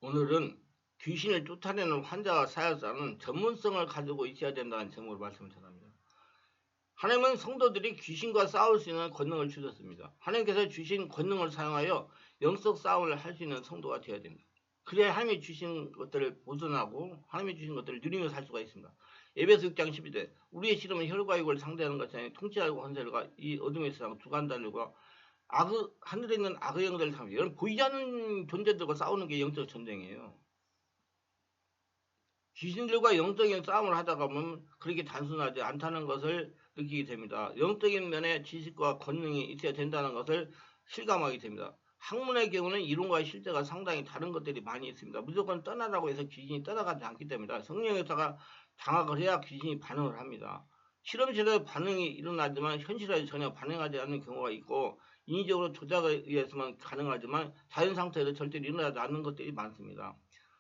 오늘은 귀신을 쫓아내는 환자와 사역자는 전문성을 가지고 있어야 된다는 점으로 말씀을 전합니다. 하나님은 성도들이 귀신과 싸울 수 있는 권능을 주셨습니다. 하나님께서 주신 권능을 사용하여 영적 싸움을 할 수 있는 성도가 되어야 됩니다. 그래야 하나님이 주신 것들을 보존하고 하나님이 주신 것들을 누리며 살 수가 있습니다. 에베소 6장 12절 우리의 씨름은 혈과 육을 상대하는 것이 아니라 통치하고 권세들과 이 어둠의 세상 주관자들과 하늘에 있는 악의 영들을 상대. 이런 보이지 않는 존재들과 싸우는 게 영적 전쟁이에요. 귀신들과 영적인 싸움을 하다가 보면 그렇게 단순하지 않다는 것을 느끼게 됩니다. 영적인 면에 지식과 권능이 있어야 된다는 것을 실감하게 됩니다. 학문의 경우는 이론과 실제가 상당히 다른 것들이 많이 있습니다. 무조건 떠나라고 해서 귀신이 떠나가지 않기 때문이다. 성령의 역사가 장악을 해야 귀신이 반응을 합니다. 실험실에 반응이 일어나지만 현실에 전혀 반응하지 않는 경우가 있고 인위적으로 조작에 의해서만 가능하지만 자연 상태에서 절대로 일어나지 않는 것들이 많습니다.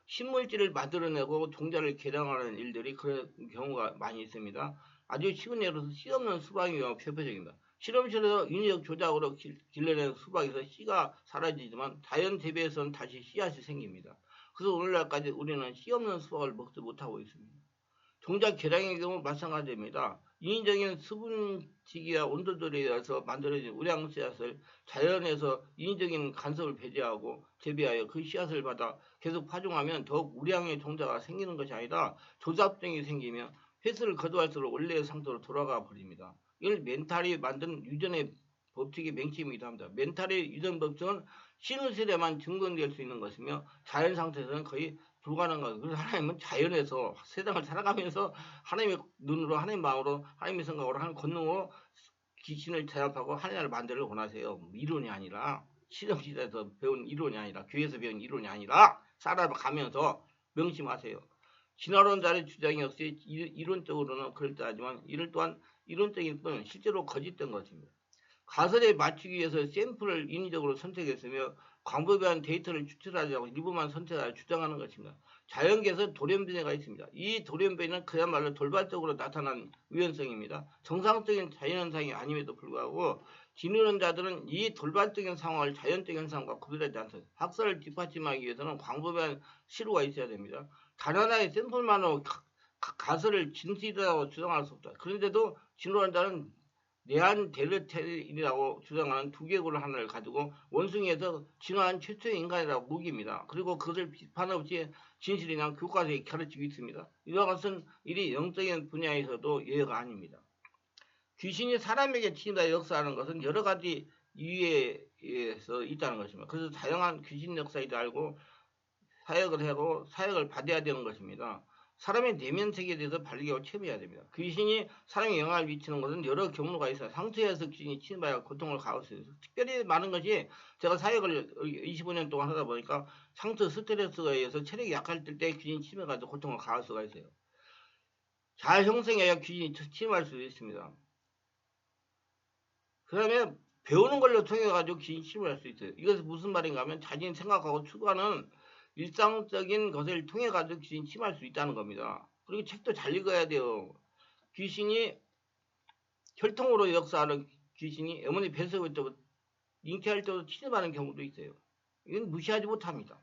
신물질을 만들어내고 종자를 개량하는 일들이 그런 경우가 많이 있습니다. 아주 쉬운 예로서 씨 없는 수박이 표표적입니다. 실험실에서 인위적 조작으로 길러낸 수박에서 씨가 사라지지만 자연 재배에서는 다시 씨앗이 생깁니다. 그래서 오늘날까지 우리는 씨 없는 수박을 먹지 못하고 있습니다. 종자 개량의 경우 마찬가지입니다. 인위적인 수분지기와 온도 조절에 의해서 만들어진 우량 씨앗을 자연에서 인위적인 간섭을 배제하고 재배하여 그 씨앗을 받아 계속 파종하면 더욱 우량의 종자가 생기는 것이 아니라 조잡증이 생기며 횟수를 거두할수록 원래의 상태로 돌아가 버립니다. 이걸 멘탈이 만든 유전의 법칙의 맹점이기도 합니다. 멘탈의 유전 법칙은 신의술에만 증거될 수 있는 것이며 자연 상태에서는 거의 불가능한 거예요. 그래서 하나님은 자연에서 세상을 살아가면서 하나님의 눈으로 하나님의 마음으로 하나님의 생각으로 하나님의 권능으로 귀신을 제압하고 하나님을 만들기를 원하세요. 이론이 아니라 실험실에서 배운 이론이 아니라 교회에서 배운 이론이 아니라 살아가면서 명심하세요. 진화론자의 주장이 역시 이론적으로는 그럴듯하지만 이를 또한 이론적일 뿐 실제로 거짓된 것입니다. 가설에 맞추기 위해서 샘플을 인위적으로 선택했으며 광범위한 데이터를 추출하지 않고 일부만 선택하여 주장하는 것입니다. 자연계에서 돌연변이가 있습니다. 이 돌연변이는 그야말로 돌발적으로 나타난 우연성입니다. 정상적인 자연현상이 아님에도 불구하고 진화론자들은 이 돌발적인 상황을 자연적인 상황과 구별하지 않습니다. 학설을 뒷받침하기 위해서는 광범위한 시료가 있어야 됩니다. 단 하나의 샘플만으로 가설을 진실이라고 주장할 수 없다. 그런데도 진화론자는 네안데르탈인이라고 주장하는 두개골 하나를 가지고 원숭이에서 진화한 최초의 인간이라고 무기입니다. 그리고 그것을 비판 없이 진실이냐 교과서에 가르치고 있습니다. 이와 같은 일이 영적인 분야에서도 예외가 아닙니다. 귀신이 사람에게 침입하여 역사하는 것은 여러 가지 이유에서 있다는 것입니다. 그래서 다양한 귀신 역사이다 알고 사역을 하고 사역을 받아야 되는 것입니다. 사람의 내면 세계에 대해서 발견하고 체험해야 됩니다. 귀신이 사람에 영향을 미치는 것은 여러 경로가 있어요. 상처에서 귀신이 침입하여 고통을 가할 수 있어요. 특별히 많은 것이 제가 사역을 25년 동안 하다 보니까 상처 스트레스에 의해서 체력이 약할 때 귀신이 침입해가지고 고통을 가할 수가 있어요. 잘 형성해야 귀신이 침입할 수 있습니다. 그 다음에 배우는 걸로 통해가지고 귀신이 침입할 수 있어요. 이것은 무슨 말인가 하면 자신이 생각하고 추구하는 일상적인 것을 통해 가지고 귀신이 침할 수 있다는 겁니다. 그리고 책도 잘 읽어야 돼요. 귀신이 혈통으로 역사하는 귀신이 어머니 뱃속에 또 잉태할 때도 침입하는 경우도 있어요. 이건 무시하지 못합니다.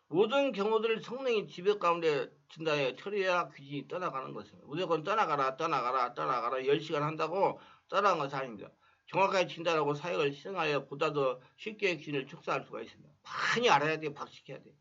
모든 경우들을 성령이 지배 가운데 준다에 처리해야 귀신이 떠나가는 것입니다. 무조건 떠나가라 10시간 한다고 떠나간 것이 아닙니다. 정확하게 진단하고 사역을 실행하여 보다 더 쉽게 귀신을 축소할 수가 있습니다. 많이 알아야 돼요. 박식해야 돼요.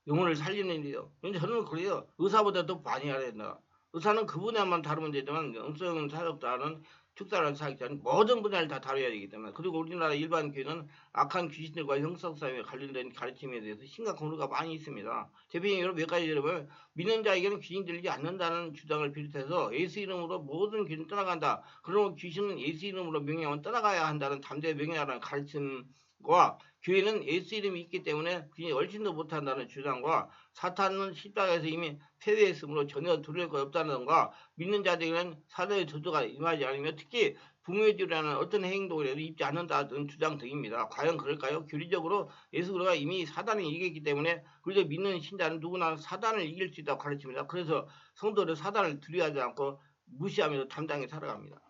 영혼을 살리는 일이요. 그런데 저는 그래요. 의사보다 더 많이 알아야 된다. 의사는 그 분야만 다루면 되지만 영성 사역자는 축사라는 사역자는 모든 분야를 다 다뤄야 되기 때문에 그리고 우리나라 일반 교회는 악한 귀신들과 형성싸움에 관련된 가르침에 대해서 심각한 오류가 많이 있습니다. 대표적으로 몇 가지 여러분 믿는 자에게는 귀신 들리지 않는다는 주장을 비롯해서 예수 이름으로 모든 귀신 떠나간다. 그러면 귀신은 예수 이름으로 명령하면 떠나가야 한다는 담대의 명령이라는 가르침과 교회는 예수 이름이 있기 때문에 귀신이 얼씬도 못한다는 주장과 사탄은 십자가에서 이미 패배했으므로 전혀 두려울 것 없다는 것과 믿는 자들에게는 사단의 저주가 임하지 않으며 특히 부모의주라는 어떤 행동을 해도 입지 않는다는 주장 등입니다. 과연 그럴까요? 교리적으로 예수 그리스도가 이미 사단을 이겼기 때문에 그저 믿는 신자는 누구나 사단을 이길 수 있다고 가르칩니다. 그래서 성도들 사단을 두려워하지 않고 무시하면서 담당히 살아갑니다.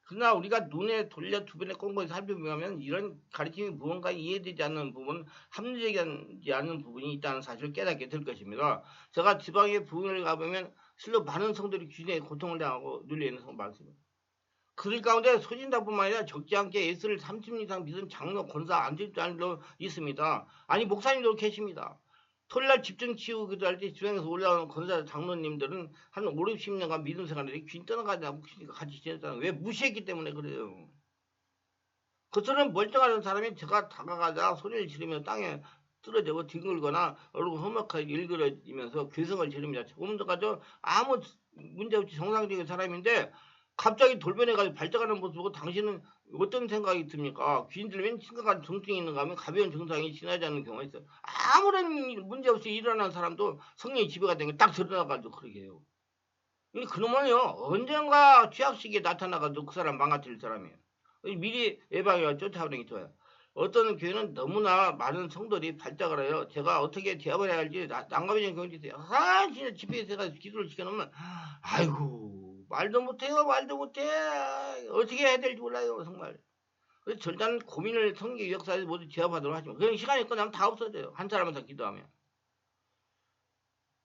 그러나 우리가 눈에 돌려 주변에 꼼꼼히 살펴보면 이런 가르침이 무언가 이해되지 않는 부분, 합리적이지 않는 부분이 있다는 사실을 깨닫게 될 것입니다. 제가 지방의 부흥을 가보면 실로 많은 성들이 귀신의 고통을 당하고 눌려있는 성 많습니다. 그들 가운데 소진자뿐만 아니라 적지 않게 예수를 30년 이상 믿은 장로, 권사, 안직자들도 있습니다. 아니 목사님도 계십니다. 토요일날 집중 치우고 기도할 때 지방에서 올라오는 권사 장로님들은 한 5, 60년간 믿음 생활에 귀신 떠나가지 않고 같이 지냈잖아요. 왜? 무시했기 때문에 그래요. 그처럼 멀쩡한 사람이 제가 다가가자 소리를 지르며 땅에 쓰러지고 뒹굴거나 얼굴 험악하게 일그러지면서 괴성을 지릅니다. 조금 전까지 아무 문제없이 정상적인 사람인데 갑자기 돌변해가지고 발작하는 모습 보고 당신은 어떤 생각이 듭니까? 귀신 들면 심각한 통증이 있는가 하면 가벼운 증상이 지나지 않는 경우가 있어요. 아무런 문제 없이 일어난 사람도 성령이 지배가 된 게 딱 드러나가지고 그러게 해요. 그놈은요 언젠가 취약 시기에 나타나가지고 그 사람 망가뜨릴 사람이에요. 미리 예방해가 쫓아오는 게 좋아요. 어떤 교회는 너무나 많은 성도들이 발작을 해요. 제가 어떻게 대답을 해야 할지 난감해지는 경우도 있어요. 진짜 집회에서 기도를 시켜놓으면 아이고 말도 못해요. 말도 못해. 어떻게 해야 될지 몰라요. 정말. 그래서 절단 고민을 성경 역사에서 모두 제압하도록 하지만 그냥 시간이 끝나면 다 없어져요. 한 사람한테 기도하면.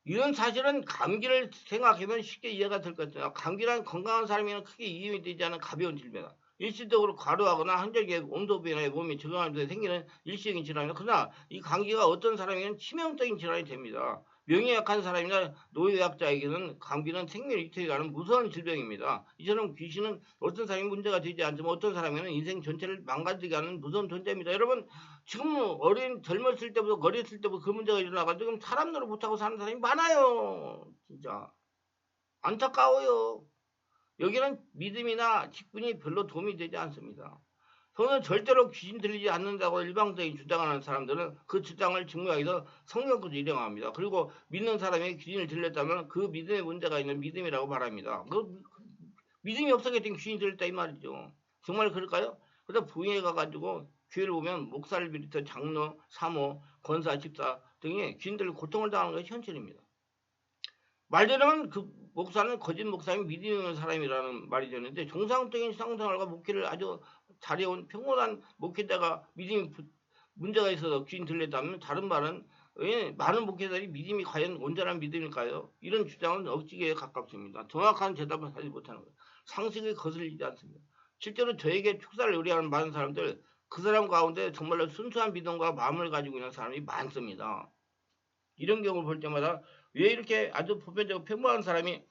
이런 사실은 감기를 생각하면 쉽게 이해가 될 것 같아요. 감기란 건강한 사람에는 크게 이용이 되지 않은 가벼운 질병이다. 일시적으로 과로하거나 한절기에 온도 변화에 몸이 적응하면서 생기는 일시적인 질환이다. 그러나 이 감기가 어떤 사람에게는 치명적인 질환이 됩니다. 명예 약한 사람이나 노약자에게는 감기는 생명 위태에 가는 무서운 질병입니다. 이처럼 귀신은 어떤 사람이 문제가 되지 않지만 어떤 사람에게는 인생 전체를 망가지게 하는 무서운 존재입니다. 여러분 지금 젊었을 때부터 어렸을 때부터 그 문제가 일어나가지고 사람 노릇 못하고 사는 사람이 많아요. 진짜 안타까워요. 여기는 믿음이나 직분이 별로 도움이 되지 않습니다. 저는 절대로 귀신 들리지 않는다고 일방적인 주장하는 사람들은 그 주장을 증명하기위해서 성경까지 인용합니다. 그리고 믿는 사람이 귀신을 들렸다면 그 믿음에 문제가 있는 믿음이라고 말합니다. 믿음이 없었기 때문에 귀신이 들렸다 이 말이죠. 정말 그럴까요? 그래서 부흥회 가가지고 교회를 보면 목사를 비롯해 장로, 사모, 권사, 집사 등이 귀신들을 고통을 당하는 것이 현실입니다. 말대로는 그 목사는 거짓 목사님 믿음이 없는 사람이라는 말이 되는데 정상적인 신앙생활과 목회를 아주 잘해온 평온한 목회자가 믿음이 문제가 있어서 귀신 들렸다면 다른 말은 많은 목회자들이 믿음이 과연 온전한 믿음일까요? 이런 주장은 억지기에 가깝습니다. 정확한 대답을 하지 못하는 거예요. 상식을 거슬리지 않습니다. 실제로 저에게 축사를 의뢰하는 많은 사람들 그 사람 가운데 정말로 순수한 믿음과 마음을 가지고 있는 사람이 많습니다. 이런 경우를 볼 때마다 왜 이렇게 아주 보편적으로 평범한 사람이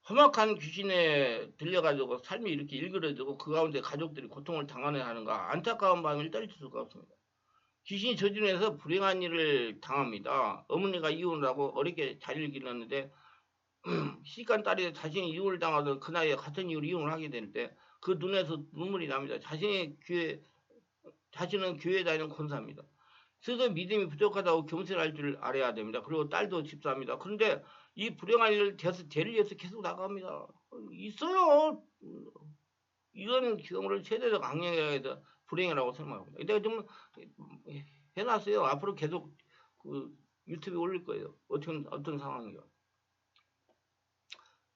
험악한 귀신에 들려가지고 삶이 이렇게 일그러지고 그 가운데 가족들이 고통을 당하냐 하는가 안타까운 마음을 떨칠 수가 없습니다. 귀신이 저지르면서 불행한 일을 당합니다. 어머니가 이혼을 하고 어렵게 자리를 길렀는데 시집간 딸이 자신이 이혼을 당하던 그 나이에 같은 이유로 이혼을 하게 되는데 그 눈에서 눈물이 납니다. 자신은 교회에 다니는 권사입니다. 스스로 믿음이 부족하다고 겸손할 줄 알아야 됩니다. 그리고 딸도 집사입니다. 그런데 이 불행한 일을 대를 위해서 계속 나갑니다. 있어요. 이런 경우를 세대적 악령에 대해서 불행이라고 설명합니다. 내가 좀 해놨어요. 앞으로 계속 그 유튜브에 올릴 거예요. 어떤 상황이요.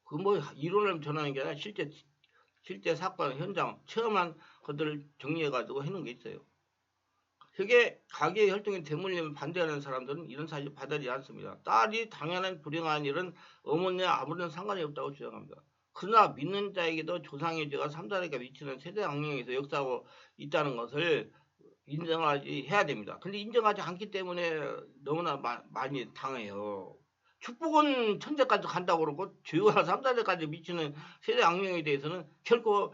그 뭐 이론을 전하는 게 아니라 실제 사건 현장 체험한 것들을 정리해가지고 해놓은 게 있어요. 그게 가게의 혈통에 대물림을 반대하는 사람들은 이런 사실 받아들이지 않습니다. 딸이 당연한 불행한 일은 어머니와 아무런 상관이 없다고 주장합니다. 그러나 믿는 자에게도 조상의 죄가 3단에게 미치는 세대 악령에서 역사하고 있다는 것을 인정하지 해야 됩니다. 근데 인정하지 않기 때문에 너무나 많이 당해요. 축복은 천재까지 간다고 그러고 죄가 3단에까지 미치는 세대 악령에 대해서는 결코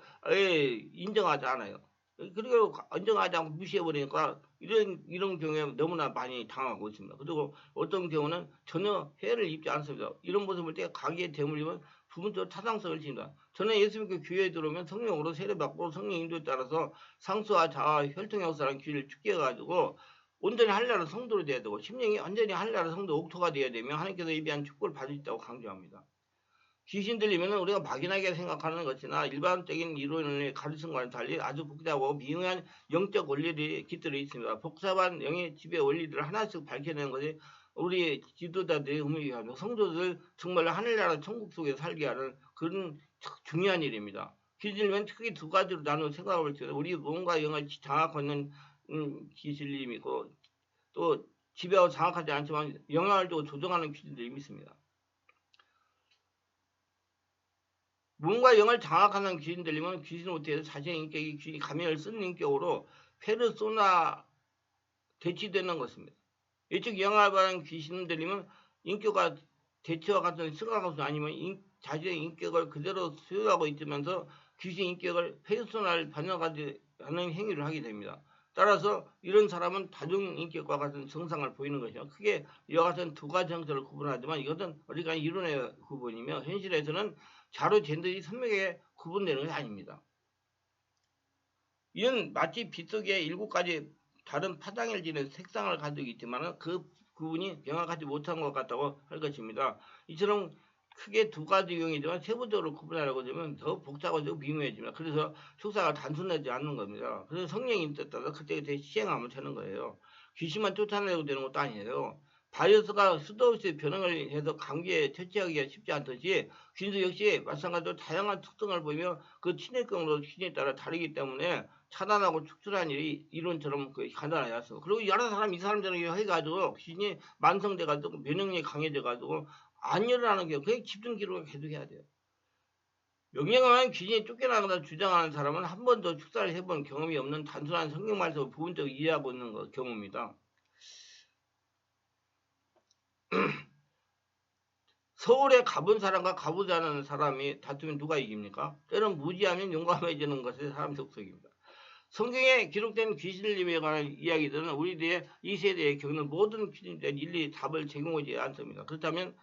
인정하지 않아요. 그리고 인정하지 않고 무시해버리니까 이런 경우에 너무나 많이 당하고 있습니다. 그리고 어떤 경우는 전혀 해를 입지 않습니다. 이런 모습을 볼 때 가게에 대물림은 부분적으로 타당성을 지닙니다. 저는 예수 믿고 교회에 들어오면 성령으로 세례받고 성령 인도에 따라서 상수와 자아, 혈통의 역사라는 귀를 죽게 해가지고 온전히 하늘나라 성도로 돼야 되고 심령이 완전히 하늘나라 성도 옥토가 돼야 되며 하나님께서 예비한 축복을 받을 수 있다고 강조합니다. 귀신 들리면 우리가 막연하게 생각하는 것이나 일반적인 이론의 가르침과는 달리 아주 복잡하고 미묘한 영적 원리들이 깃들어 있습니다. 복잡한 영의 지배 원리들을 하나씩 밝혀내는 것이 우리 지도자들의 의무이기도 하며 성도들 정말 하늘나라 천국 속에 살게 하는 그런 중요한 일입니다. 귀신님은 크게 두 가지로 나누어 생각을 할 때 우리 몸과 영을 장악하고 있는 귀신님이고 또 지배하고 장악하지 않지만 영향을 주고 조정하는 귀신들이 있습니다. 몸과 영을 장악하는 귀신들이면 귀신을 못해서 자신의 인격이 귀신 가면을 쓰는 인격으로 페르소나 대치되는 것입니다. 이쪽 영향을 받는 귀신들이면 인격과 대치와 같은 승화가수 아니면 자신의 인격을 그대로 소유하고 있으면서 귀신 인격을 페르소나를 반영하는 행위를 하게 됩니다. 따라서 이런 사람은 다중인격과 같은 증상을 보이는 것이요. 크게 이와 같은 두 가지 형태를 구분하지만 이것은 어디가 이론의 구분이며 현실에서는 자로 젠더이 선명하게 구분되는 것이 아닙니다. 이는 마치 빛 속에 7가지 다른 파장을 지닌 색상을 가지고 있지만 그 구분이 명확하지 못한 것 같다고 할 것입니다. 이처럼 크게 두 가지 유형이지만 세부적으로 구분하려고 하면 더 복잡하고 미묘해집니다. 그래서 축사가 단순하지 않는 겁니다. 그래서 성령이 뜻 따라 그때그때 시행하면 되는 거예요. 귀신만 쫓아내고 되는 것도 아니에요. 바이러스가 수도 없이 변형을 해서 감기에 퇴치하기가 쉽지 않듯이 귀신도 역시 마찬가지로 다양한 특성을 보이며 그 친해경으로 귀신에 따라 다르기 때문에 차단하고 축출한 일이 이론처럼 간단하지 않습니다. 그리고 여러 사람 이 사람들은 해가지고 귀신이 만성돼가지고 면역력이 강해져가지고 안 일어나는 게 그게 집중 기록을 계속 해야 돼요. 명령하면 귀신이 쫓겨나거나 주장하는 사람은 한 번도 축사를 해본 경험이 없는 단순한 성경 말씀을 부분적으로 이해하고 있는 경우입니다. 서울에 가본 사람과 가보지 않은 사람이 다투면 누가 이깁니까? 때론 무지하면 용감해지는 것이 사람 속성입니다. 성경에 기록된 귀신님에 관한 이야기들은 우리들의 이 세대에 겪는 모든 귀신들에 일일이 답을 제공하지 않습니다. 그렇다면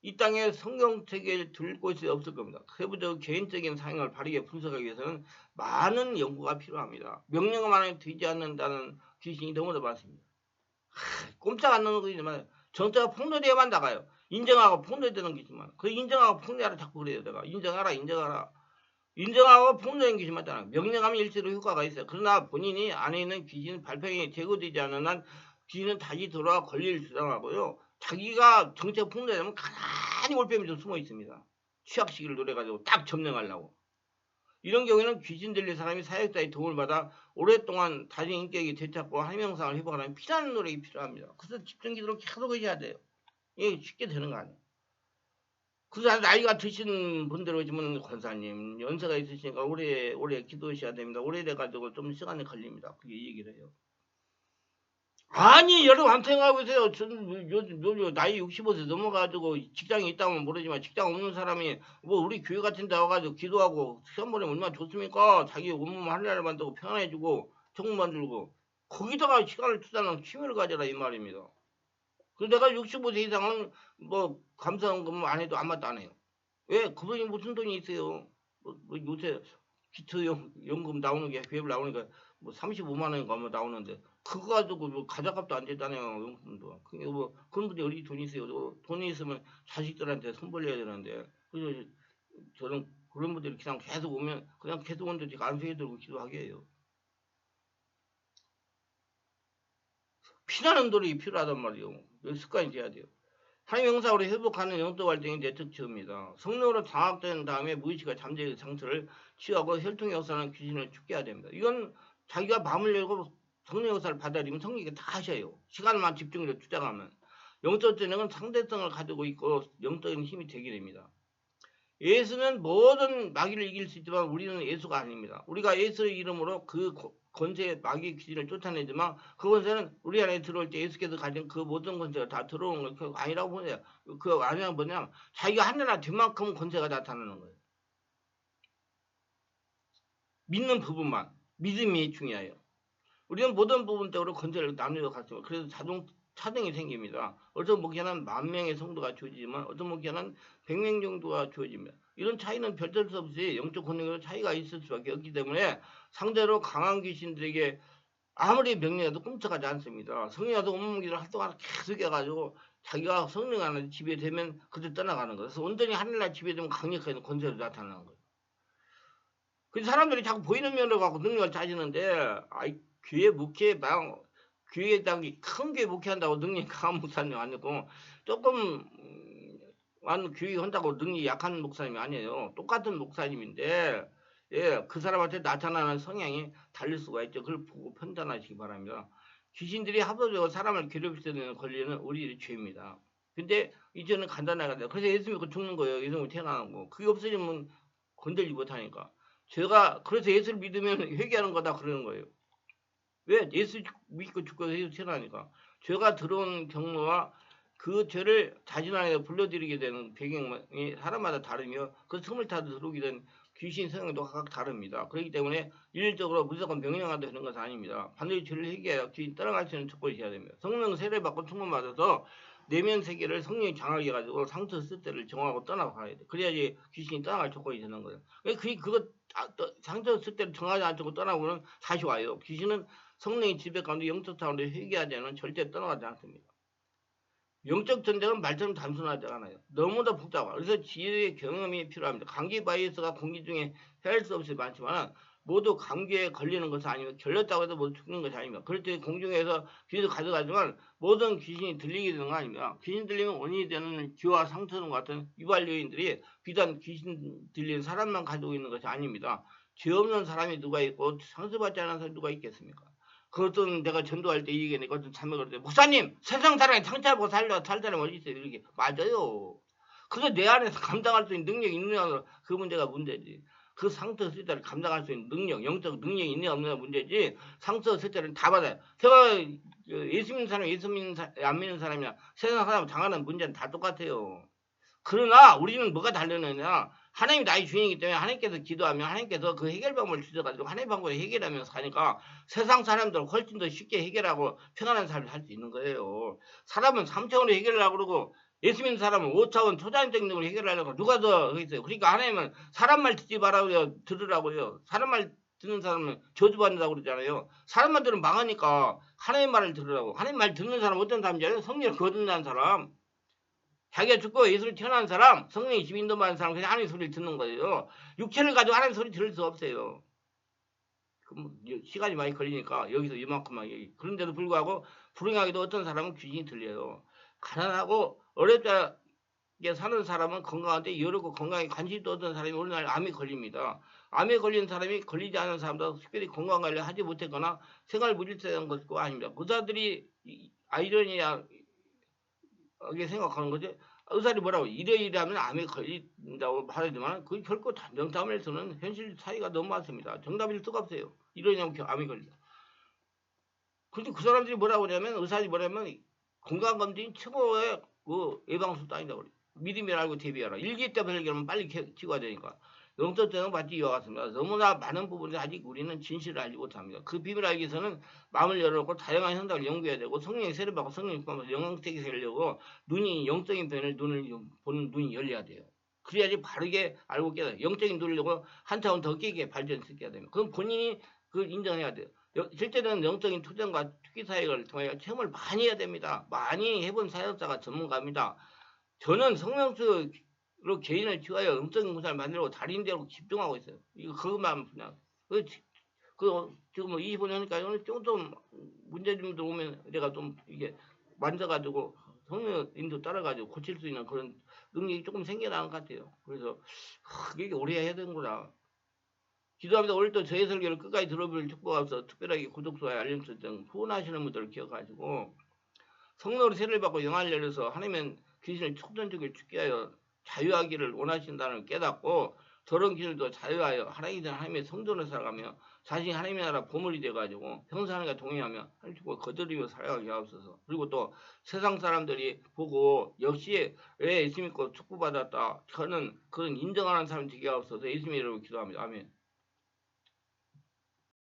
이 땅에 성경책을 둘 곳이 없을 겁니다. 세부적 개인적인 상황을 바르게 분석하기 위해서는 많은 연구가 필요합니다. 명령만에 되지 않는다는 귀신이 너무나 많습니다. 꼼짝 안 나는 거지만 정체가 폭로돼야만 나가요. 인정하고 폭로되는 거지만 그 인정하고 폭로하라 자꾸 그래요. 내가 인정하라. 인정하고 폭로된 귀신만 따라 명령하면 일시로 효과가 있어요. 그러나 본인이 안에 있는 귀신 발병이 제거되지 않는 한 귀신은 다시 돌아와 권리를 주장하고요. 자기가 정체가 폭로되면 가만히 올빼미 좀 숨어 있습니다. 취약 시기를 노려가지고 딱 점령하려고. 이런 경우에는 귀신 들린 사람이 사역자의 도움을 받아 오랫동안 다른 인격이 되찾고 한명상을 회복하는 피라는 노력이 필요합니다. 그래서 집중기도를 계속 해야 돼요. 이게 쉽게 되는 거 아니에요. 그래서 나이가 드신 분들 오시면 권사님 연세가 있으시니까 오래 기도하셔야 됩니다. 오래돼가지고 좀 시간이 걸립니다. 그게 얘기를 해요. 아니 여러분 한번 생각해 보세요. 저는 요즘 나이 65세 넘어가지고 직장이 있다면 모르지만 직장 없는 사람이 뭐 우리 교회 같은 데 와가지고 기도하고 시험 보내면 얼마나 좋습니까? 자기 온몸 하늘나라 만들고 편안해지고 정문 만들고 거기다가 시간을 투자하는 취미를 가져라 이 말입니다. 그래서 내가 65세 이상은 뭐 감사원금 안 해도 아무것도 안 해요. 왜? 그분이 무슨 돈이 있어요? 뭐 요새 기초연금 나오는 게 회비 나오니까 뭐 35만 원인가 뭐 나오는데 그거 가지고 뭐 가자값도 안 됐다네요. 용품도. 그게 뭐 그런 분이 어디 돈이 있어요? 돈이 있으면 자식들한테 손 벌려야 되는데 그래서 저는 그런 분들이 그냥 계속 오면 그냥 계속 오는데 제가 안수해 들고 기도하게 해요. 피나는 돌이 필요하단 말이에요. 습관이 돼야 돼요. 하나님 형상으로 회복하는 영적 활동이 내 특징입니다. 성령으로 장악된 다음에 무의식과 잠재의 상태를 취하고 혈통의 역사는 귀신을 죽게 해야 됩니다. 이건 자기가 마음을 열고 성령 역사를 받아들이면 성령이 다 하셔요. 시간만 집중해서 주장하면. 영적 전쟁은 상대성을 가지고 있고 영적인 힘이 되게 됩니다. 예수는 모든 마귀를 이길 수 있지만 우리는 예수가 아닙니다. 우리가 예수의 이름으로 그 권세 마귀 귀신을 쫓아내지만 그 권세는 우리 안에 들어올 때 예수께서 가진 그 모든 권세가 다 들어오는 거 그거 아니라고 보세요. 그 아니라 뭐냐 자기가 하늘나라 뒷만큼 권세가 나타나는 거예요. 믿는 부분만 믿음이 중요해요. 우리는 모든 부분적으로 권세를 나누어 갔습니다. 그래서 차등이 생깁니다. 어떤 목회는 10,000명의 성도가 주어지지만 어떤 목회는 100명 정도가 주어집니다. 이런 차이는 별들 수 없이 영적 권능으로 차이가 있을 수밖에 없기 때문에 상대로 강한 귀신들에게 아무리 명령해도 끔찍하지 않습니다. 성령도 온몸기를 활동하는 계속 해가지고 자기가 성령 안에 지배되면 그때 떠나가는 거예요. 그래서 온전히 하늘날 지배되면 강력한 권세로 나타나는 거예요. 그래서 사람들이 자꾸 보이는 면으로 갖고 능력을 따지는데 교회 목회 교회당 큰 교회 목회한다고 능력이 강한 목사님 아니고 조금 교회 한다고 능력이 약한 목사님이 아니에요. 똑같은 목사님인데 때 그 사람한테 나타나는 성향이 다를 수가 있죠. 그걸 보고 판단하시기 바랍니다. 귀신들이 합법적으로 사람을 괴롭힐 때는 걸리는 우리의 죄입니다. 근데 이제는 간단하게 그래서 예수 믿고 죽는 거예요. 예수 믿고 태어나는 거. 그게 없어지면 건들지 못하니까. 제가 그래서 예수를 믿으면 회개하는 거다 그러는 거예요. 왜? 예수 믿고 죽고 예수 태어나니까. 죄가 들어온 경로와 그 죄를 자신 안에 불러들이게 되는 배경이 사람마다 다르며 그 틈을 타도 들어오게 된 귀신 성향도 각각 다릅니다. 그렇기 때문에 일률적으로 무조건 명령하도 되는 것은 아닙니다. 반드시 죄를 회개하여 귀신 떠나갈 수 있는 조건이 있어야 됩니다. 성령 세례받고 충만받아서 내면 세계를 성령이 장하게 해가지고 상처 쓸 때를 정하고 떠나가야 돼. 그래야지 귀신이 떠나갈 조건이 되는 거예요. 그거 상처 쓸 때를 정하지 않고 떠나고는 다시 와요. 귀신은 성령의 지배 가운데 영적 차원에 회개하지 않으면 절대 떠나가지 않습니다. 영적 전쟁은 말처럼 단순하지 않아요. 너무나 복잡하고 그래서 지혜의 경험이 필요합니다. 감기 바이러스가 공기 중에 헤아릴 수 없이 많지만 모두 감기에 걸리는 것은 아니고 걸렸다고 해도 모두 죽는 것이 아닙니다. 그럴 때 공중에서 귀신을 가져가지만 모든 귀신이 들리게 되는 건 아닙니다. 귀신 들리면 원인이 되는 기와 상처등 같은 유발 요인들이 비단 귀신 들린 사람만 가지고 있는 것이 아닙니다. 죄 없는 사람이 누가 있고 상처받지 않은 사람이 누가 있겠습니까? 그것도 내가 전도할 때 이 얘기니까 좀 참여할 때 목사님 세상 사람이 상처받고 살 사람이 어디 있어요? 이렇게 맞아요. 그거 내 안에서 감당할 수 있는 능력이 있느냐 그 문제가 문제지. 그 상처 쓸 때를 감당할 수 있는 능력, 영적 능력이 있느냐 없느냐 문제지. 상처 쓸 때는 다 받아요. 제가 예수 믿는 사람, 안 믿는 사람이나 세상 사람 당하는 문제는 다 똑같아요. 그러나 우리는 뭐가 다르느냐? 하나님이 나의 주인이기 때문에 하나님께서 기도하면 하나님께서 그 해결 방법을 주셔가지고 하나님 방법을 해결하면서 가니까 세상 사람들은 훨씬 더 쉽게 해결하고 평안한 삶을 살 수 있는 거예요. 사람은 3차원으로 해결하려고 그러고 예수 믿는 사람은 5차원 초자연적인 능력으로 해결하려고 누가 더 있어요. 그러니까 하나님은 사람 말 듣지 말라고요. 들으라고요. 사람 말 듣는 사람은 저주받는다고 그러잖아요. 사람만 들으면 망하니까 하나님 말을 들으라고. 하나님 말 듣는 사람은 어떤 사람인지 알아요? 성령을 거듭난 사람. 자기가 죽고 예수를 태어난 사람, 성령이 집 인도받은 사람, 그냥 하나님 소리를 듣는 거예요. 육체를 가지고 하나님 소리 들을 수 없어요. 그럼 시간이 많이 걸리니까 여기서 이만큼만 얘기. 그런데도 불구하고 불행하게도 어떤 사람은 귀신이 들려요. 가난하고 어렵게 사는 사람은 건강한데 여롭고 건강에 관심도 없던 사람이 어느 날 암이 걸립니다. 암에 걸린 사람이 걸리지 않은 사람도 특별히 건강관리를 하지 못했거나 생활 무질서한 것도 아닙니다. 의사들이 아이러니야 이게 생각하는 거지. 의사들이 뭐라고 이래이래하면 암에 걸린다고 말하지만 그 결코 명탐에서는 현실 차이가 너무 많습니다. 정답일 수가 없어요. 이러냐면 암이 걸린다. 근데 그 사람들이 뭐라고 하냐면 의사들이 뭐냐면 건강검진 최고의 그 예방수단이라고 그래요. 미리미 알고 대비하라. 일기 때 발견하면 빨리 치료가 되니까. 영적 전형 마치 이와 같습니다. 너무나 많은 부분에 아직 우리는 진실을 알지 못합니다. 그 비밀을 알기 위해서는 마음을 열어놓고 다양한 현상을 연구해야 되고 성령의 세례받고 성령의 포함해서 영성택이 되려고 눈이 영적인 변을 눈을 보는 눈이 열려야 돼요. 그래야지 바르게 알고 깨달아요. 영적인 눈을 열고 한 차원 더 깨게 발전시켜야 됩니다. 그럼 본인이 그걸 인정해야 돼요. 실제로는 영적인 투쟁과 투기 사역을 통해 체험을 많이 해야 됩니다. 많이 해본 사역자가 전문가입니다. 저는 성령수 로 개인을 치유하여 영적인 무사를 만들고 달인대로 집중하고 있어요. 이거 그것만 그냥 지금 뭐 25년이니까 조금 문제점들 오면 내가 좀 이게 만져가지고 성령인도 따라가지고 고칠 수 있는 그런 능력이 조금 생겨나는 것 같아요. 그래서 이게 오래 해야 되는구나. 기도합니다. 오늘도 저의 설교를 끝까지 들어볼 축복하셔서 특별하게 구독, 좋아요, 알림 설정 후원하시는 분들을 기억하시고 성령으로 세례를 받고 영안을 열어서 하나님은 귀신을 촉전적으로 죽게 하여 자유하기를 원하신다는 걸 깨닫고 저런 길도 자유하여 하나님의 성전을 살아가며 자신이 하나님의 나라 보물이 돼가지고 평생 하나님과 동행하며 하나님 축복을 거두리며 살아가게 하옵소서. 그리고 또 세상 사람들이 보고 역시 왜 예수 믿고 축복받았다 하는 그런 인정하는 사람이 되게 하옵소서. 예수님의 이름으로 기도합니다. 아멘.